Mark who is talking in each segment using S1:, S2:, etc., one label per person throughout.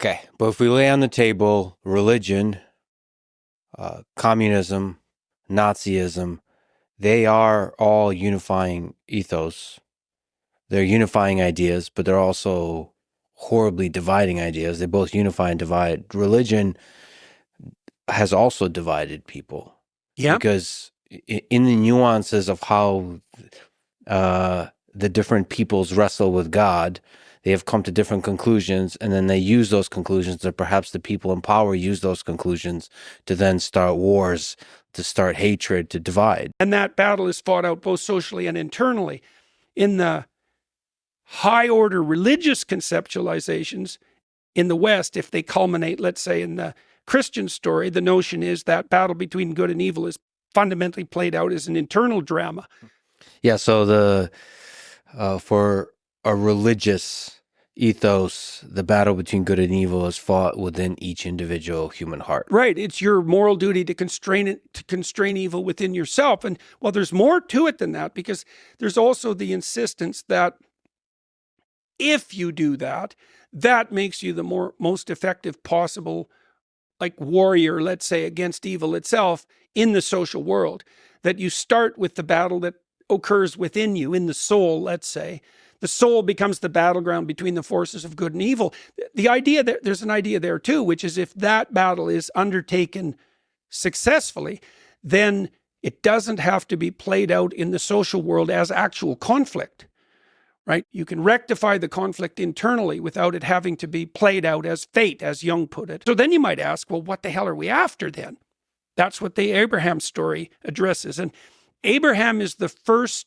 S1: Okay, but if we lay on the table religion, communism, Nazism, they are all unifying ethos. They're unifying ideas, but they're also horribly dividing ideas. They both unify and divide. Religion has also divided people.
S2: Yeah.
S1: Because in the nuances of how the different peoples wrestle with God, they have come to different conclusions, and then they use those conclusions, or perhaps the people in power use those conclusions to then start wars, to start hatred, to divide.
S2: And that battle is fought out both socially and internally. In the high order religious conceptualizations in the West, if they culminate, let's say, in the Christian story, the notion is that battle between good and evil is fundamentally played out as an internal drama.
S1: Yeah, so for a religious ethos, the battle between good and evil is fought within each individual human heart.
S2: Right. It's your moral duty to constrain evil within yourself. And well, there's more to it than that, because there's also the insistence that if you do that, that makes you the most effective possible, like, warrior, let's say, against evil itself in the social world. That you start with the battle that occurs within you, in the soul, let's say. The soul becomes the battleground between the forces of good and evil. The idea that there's an idea there too, which is if that battle is undertaken successfully, then it doesn't have to be played out in the social world as actual conflict, right? You can rectify the conflict internally without it having to be played out as fate, as Jung put it. So then you might ask, well, what the hell are we after then? That's what the Abraham story addresses. And Abraham is the first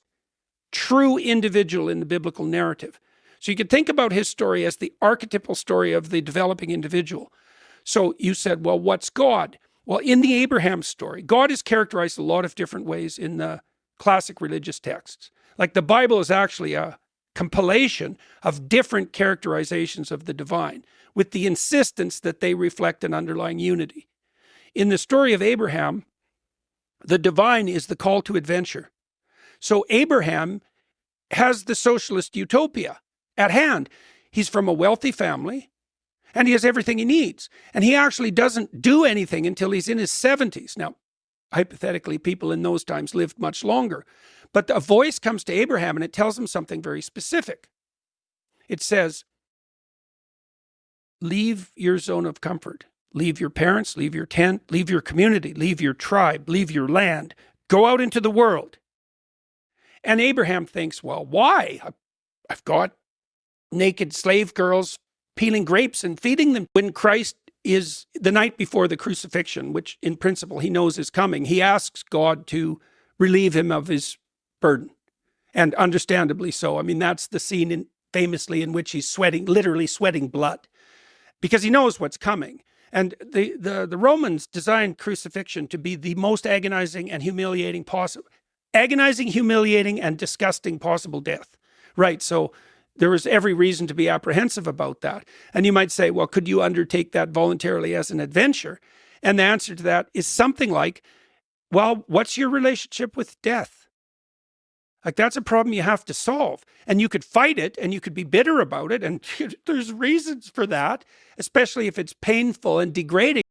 S2: true individual in the biblical narrative. So you could think about his story as the archetypal story of the developing individual. So you said, well, what's God? Well, in the Abraham story, God is characterized a lot of different ways in the classic religious texts. Like, the Bible is actually a compilation of different characterizations of the divine, with the insistence that they reflect an underlying unity. In the story of Abraham, the divine is the call to adventure. So Abraham has the socialist utopia at hand. He's from a wealthy family, and he has everything he needs. And he actually doesn't do anything until he's in his 70s. Now, hypothetically, people in those times lived much longer. But a voice comes to Abraham, and it tells him something very specific. It says, leave your zone of comfort. Leave your parents, leave your tent, leave your community, leave your tribe, leave your land. Go out into the world. And Abraham thinks, well, why? I've got naked slave girls peeling grapes and feeding them. When Christ is the night before the crucifixion, which in principle he knows is coming, he asks God to relieve him of his burden. And understandably so. I mean, that's the scene famously in which he's sweating, literally sweating blood, because he knows what's coming. And the Romans designed crucifixion to be the most agonizing and humiliating possible. Agonizing, humiliating, and disgusting possible death. Right, so there is every reason to be apprehensive about that. And you might say, well, could you undertake that voluntarily as an adventure? And the answer to that is something like, well, what's your relationship with death? Like, that's a problem you have to solve. And you could fight it, and you could be bitter about it, and there's reasons for that, especially if it's painful and degrading.